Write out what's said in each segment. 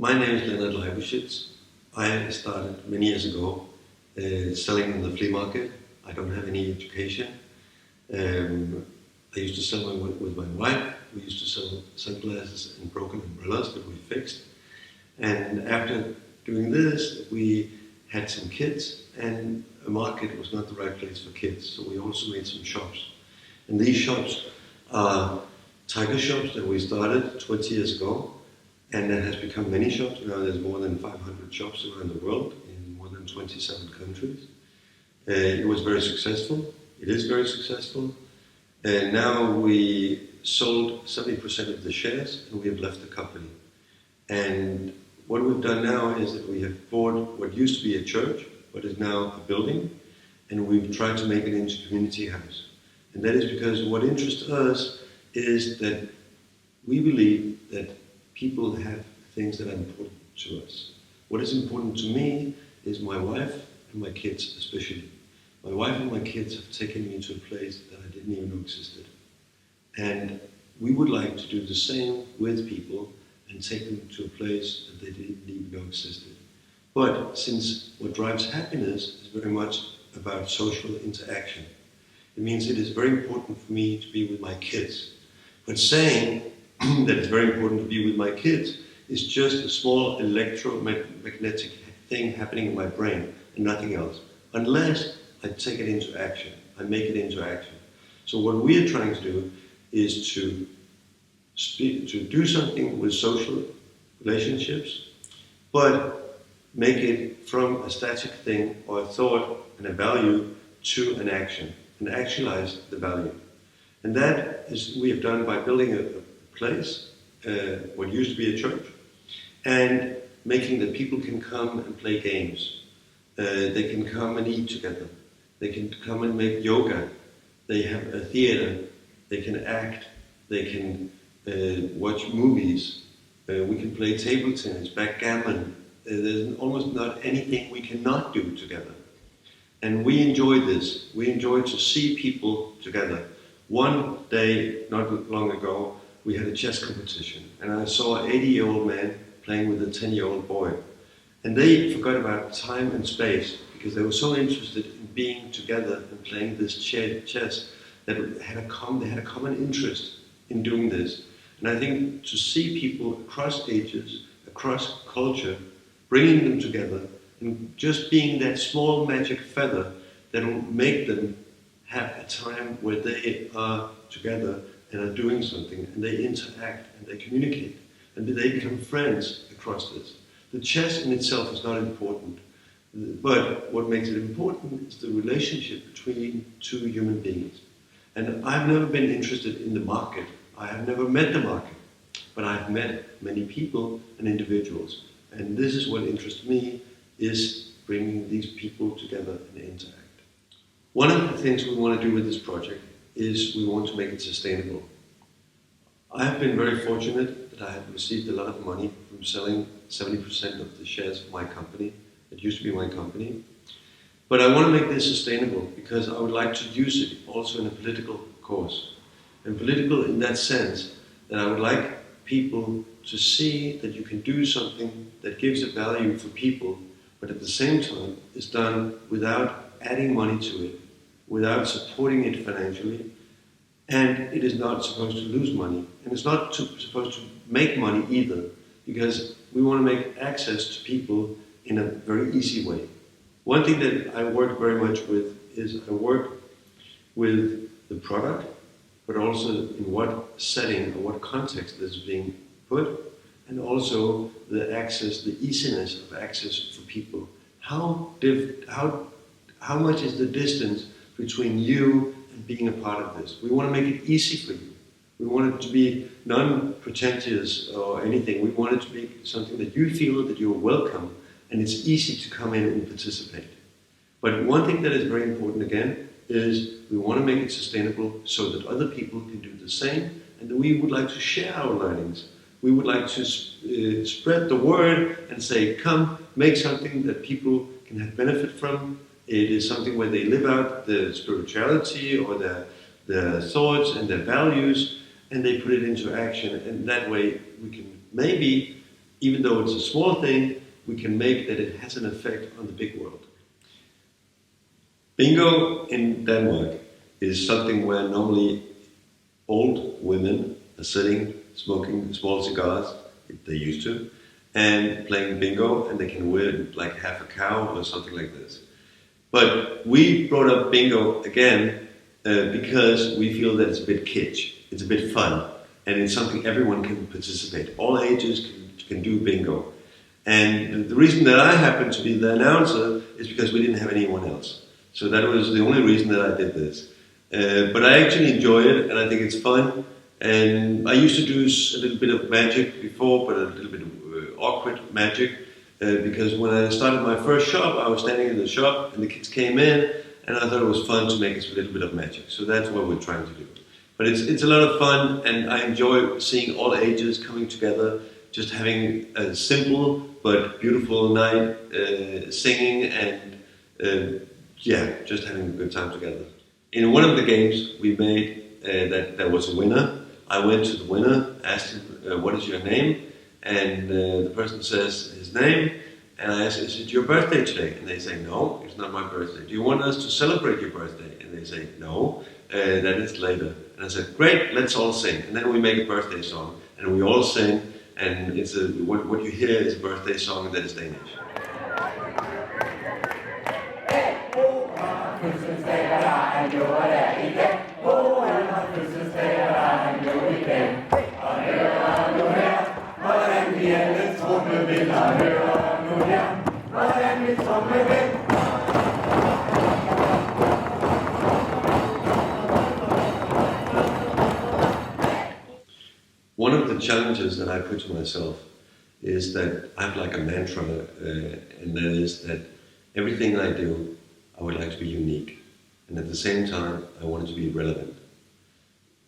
My name is Lennart Lajboschitz. I started many years ago selling in the flea market. I don't have any education. I used to sell with my wife. We used to sell sunglasses and broken umbrellas that we fixed. And after doing this, we had some kids, and a market was not the right place for kids. So we also made some shops. And these shops are tiger shops that we started 20 years ago. And that has become many shops. Now there's more than 500 shops around the world in more than 27 countries. It was very successful. It is very successful. And now we sold 70% of the shares and we have left the company. And what we've done now is that we have bought what used to be a church, but is now a building, and we've tried to make it into a community house. And that is because what interests us is that we believe that people have things that are important to us. What is important to me is my wife and my kids especially. My wife and my kids have taken me to a place that I didn't even know existed. And we would like to do the same with people and take them to a place that they didn't even know existed. But since what drives happiness is very much about social interaction, it means it is very important for me to be with my kids. But saying that it's very important to be with my kids is just a small electromagnetic thing happening in my brain and nothing else. Unless I take it into action, I make it into action. So what we are trying to do is to do something with social relationships, but make it from a static thing or a thought and a value to an action, and actualize the value. And that is we have done by building a place, what used to be a church, and making that people can come and play games. They can come and eat together. They can come and make yoga. They have a theater. They can act. They can watch movies. We can play table tennis, backgammon. There's almost not anything we cannot do together. And we enjoy this. We enjoy to see people together. One day, not long ago, we had a chess competition, and I saw an 80-year-old man playing with a 10-year-old boy. And they forgot about time and space because they were so interested in being together and playing this chess that they had a common interest in doing this. And I think to see people across ages, across culture, bringing them together and just being that small magic feather that will make them have a time where they are together and are doing something, and they interact and they communicate, and they become friends across this. The chess in itself is not important, but what makes it important is the relationship between two human beings. And I've never been interested in the market. I have never met the market, but I've met many people and individuals. And this is what interests me, is bringing these people together and interact. One of the things we want to do with this project is we want to make it sustainable. I have been very fortunate that I have received a lot of money from selling 70% of the shares of my company. It used to be my company. But I want to make this sustainable because I would like to use it also in a political cause. And political in that sense that I would like people to see that you can do something that gives a value for people, but at the same time is done without adding money to it, without supporting it financially, and it is not supposed to lose money. And it's not supposed to make money either, because we want to make access to people in a very easy way. One thing that I work very much with is I work with the product, but also in what setting or what context this is being put, and also the access, the easiness of access for people. How much is the distance between you and being a part of this? We want to make it easy for you. We want it to be non-pretentious or anything. We want it to be something that you feel that you're welcome and it's easy to come in and participate. But one thing that is very important again is we want to make it sustainable so that other people can do the same, and that we would like to share our learnings. We would like to spread the word and say, come, make something that people can have benefit from. It is something where they live out their spirituality or their thoughts and their values, and they put it into action. And that way we can maybe even though it's a small thing, we can make that it has an effect on the big world. Bingo in Denmark is something where normally old women are sitting, smoking small cigars, if they used to, and playing bingo, and they can win like half a cow or something like this. But we brought up bingo again because we feel that it's a bit kitsch, it's a bit fun, and it's something everyone can participate. All ages can do bingo. And the reason that I happened to be the announcer is because we didn't have anyone else. So that was the only reason that I did this. But I actually enjoy it, and I think it's fun. And I used to do a little bit of magic before, but a little bit of awkward magic. Because when I started my first shop, I was standing in the shop, and the kids came in, and I thought it was fun to make us a little bit of magic. So that's what we're trying to do. But it's a lot of fun, and I enjoy seeing all ages coming together, just having a simple but beautiful night, singing and just having a good time together. In one of the games we made, that there was a winner. I went to the winner, asked him, what is your name? And the person says his name, and I ask, is it your birthday today? And they say, no, it's not my birthday. Do you want us to celebrate your birthday? And they say, no, that is later. And I said, great, let's all sing. And then we make a birthday song, and we all sing, and it's what you hear is a birthday song that is Danish. One of the challenges that I put to myself is that I have like a mantra, and that is that everything I do, I would like to be unique. And at the same time, I want it to be relevant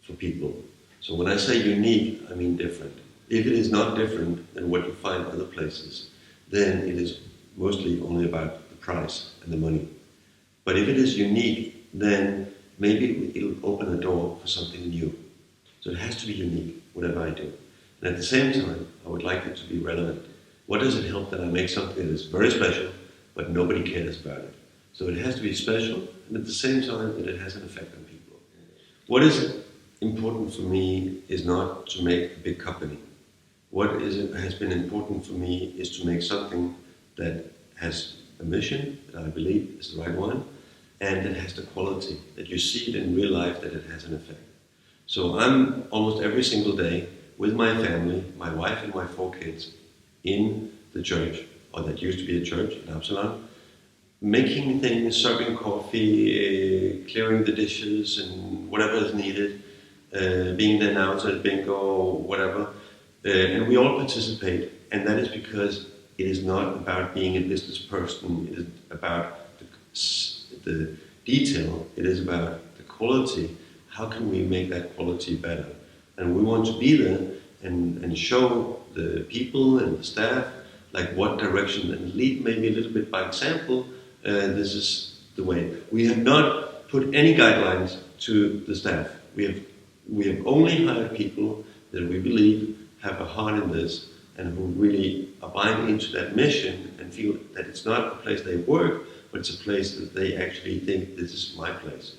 for people. So when I say unique, I mean different. If it is not different than what you find other places, then it is mostly only about the price and the money. But if it is unique, then maybe it'll open a door for something new. So it has to be unique, whatever I do. And at the same time, I would like it to be relevant. What does it help that I make something that is very special, but nobody cares about it? So it has to be special, and at the same time that it has an effect on people. What is important for me is not to make a big company. What has been important for me is to make something that has a mission that I believe is the right one, and that has the quality, that you see it in real life, that it has an effect. So I'm almost every single day with my family, my wife and my 4 kids, in the church, or that used to be a church in Absalon, making things, serving coffee, clearing the dishes and whatever is needed, being the announcer at bingo, whatever. And we all participate, and that is because it is not about being a business person, it is about the detail, it is about the quality. How can we make that quality better? And we want to be there and show the people and the staff like what direction, and lead maybe a little bit by example. This is the way. We have not put any guidelines to the staff. We have only hired people that we believe have a heart in this and who really are buying into that mission and feel that it's not a place they work, but it's a place that they actually think this is my place.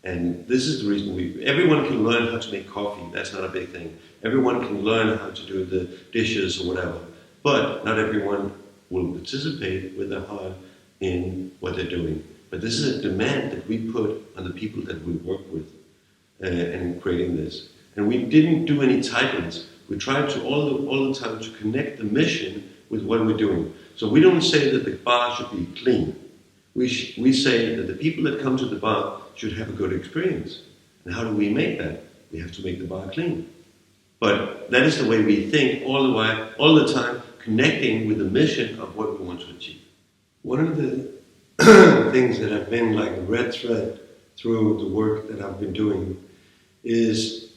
And this is the reason everyone can learn how to make coffee. That's not a big thing. Everyone can learn how to do the dishes or whatever. But not everyone will participate with their heart in what they're doing. But this is a demand that we put on the people that we work with in creating this. And we didn't do any titles. We tried to all the time to connect the mission with what we're doing. So we don't say that the bar should be clean. We say that the people that come to the bar should have a good experience. And how do we make that? We have to make the bar clean. But that is the way we think all the time, connecting with the mission of what we want to achieve. One of the things that have been like a red thread through the work that I've been doing is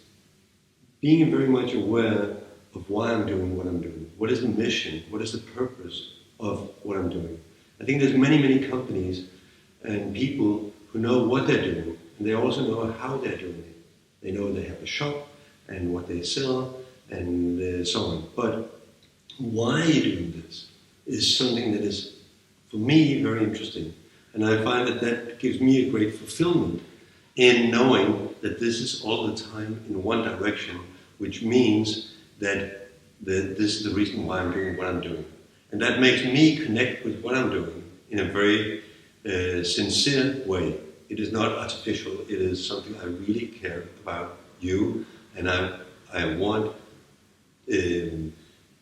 being very much aware of why I'm doing what I'm doing. What is the mission? What is the purpose of what I'm doing? I think there's many companies and people who know what they're doing, and they also know how they're doing it. They know they have a shop and what they sell and so on. But why you're doing this is something that is, for me, very interesting. And I find that that gives me a great fulfillment in knowing that this is all the time in one direction, which means that this is the reason why I'm doing what I'm doing. And that makes me connect with what I'm doing in a very sincere way. It is not artificial, it is something I really care about you, and I want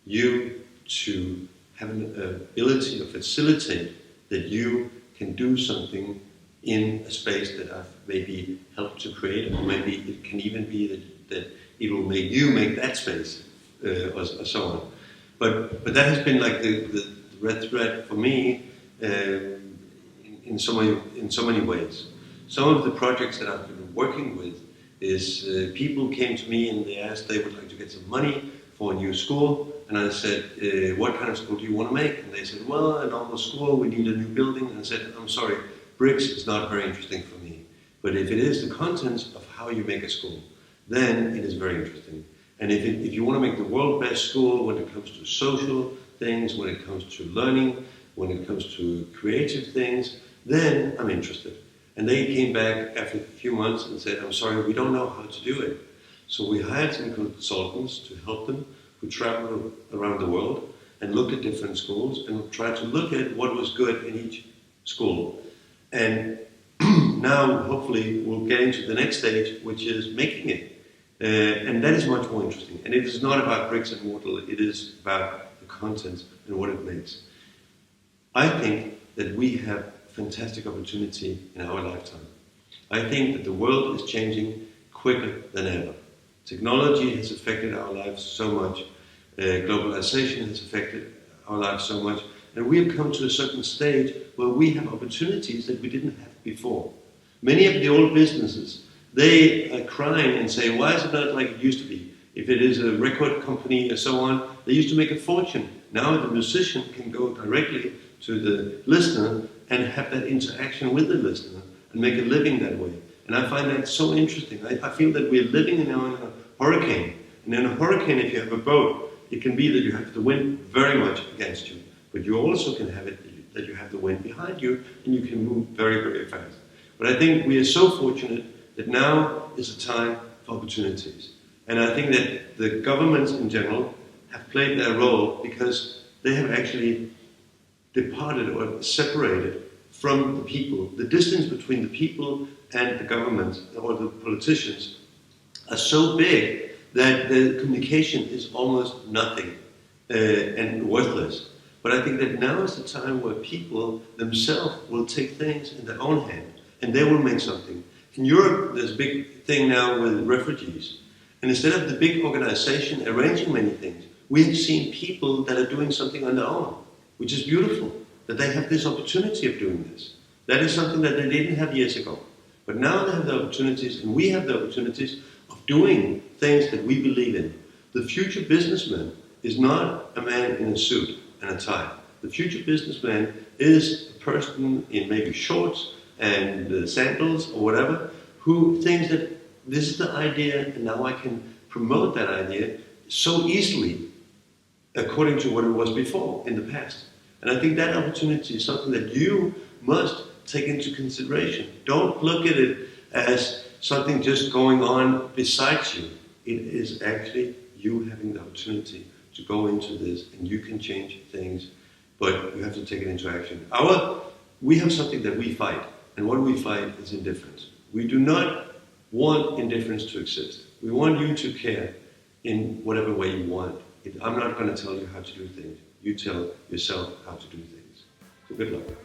you to have an ability to facilitate that you can do something in a space that I've maybe helped to create, or maybe it can even be that it will make you make that space, or so on. But that has been like the red thread for me in so many ways. Some of the projects that I've been working with is people came to me and they asked they would like to get some money for a new school, and I said, what kind of school do you want to make? And they said, well, a normal school, we need a new building. And I said, I'm sorry, bricks is not very interesting for me. But if it is the contents of how you make a school, then it is very interesting. And if you want to make the world's best school when it comes to social things, when it comes to learning, when it comes to creative things, then I'm interested. And they came back after a few months and said, I'm sorry, we don't know how to do it. So we hired some consultants to help them, who traveled around the world and looked at different schools and tried to look at what was good in each school. And now, hopefully, we'll get into the next stage, which is making it. And that is much more interesting. And it is not about bricks and mortar, it is about the content and what it makes. I think that we have fantastic opportunity in our lifetime. I think that the world is changing quicker than ever. Technology has affected our lives so much. Globalization has affected our lives so much. And we have come to a certain stage where we have opportunities that we didn't have before. Many of the old businesses, they are crying and say, why is it not like it used to be? If it is a record company or so on, they used to make a fortune. Now the musician can go directly to the listener and have that interaction with the listener and make a living that way. And I find that so interesting. I feel that we're living now in a hurricane. And in a hurricane, if you have a boat, it can be that you have the wind very much against you. But you also can have it that you have the wind behind you and you can move very, very fast. But I think we are so fortunate that now is a time for opportunities. And I think that the governments in general have played their role because they have actually departed or separated from the people. The distance between the people and the government or the politicians are so big that the communication is almost nothing and worthless. But I think that now is the time where people themselves will take things in their own hand and they will make something. In Europe, there's a big thing now with refugees. And instead of the big organization arranging many things, we have seen people that are doing something on their own, which is beautiful, that they have this opportunity of doing this. That is something that they didn't have years ago. But now they have the opportunities, and we have the opportunities of doing things that we believe in. The future businessman is not a man in a suit and a tie. The future businessman is a person in maybe shorts and sandals or whatever, who thinks that this is the idea and now I can promote that idea so easily according to what it was before in the past. And I think that opportunity is something that you must take into consideration. Don't look at it as something just going on besides you. It is actually you having the opportunity to go into this, and you can change things, but you have to take it into action. We have something that we fight, and what we fight is indifference. We do not want indifference to exist. We want you to care in whatever way you want. I'm not going to tell you how to do things. You tell yourself how to do things. So good luck.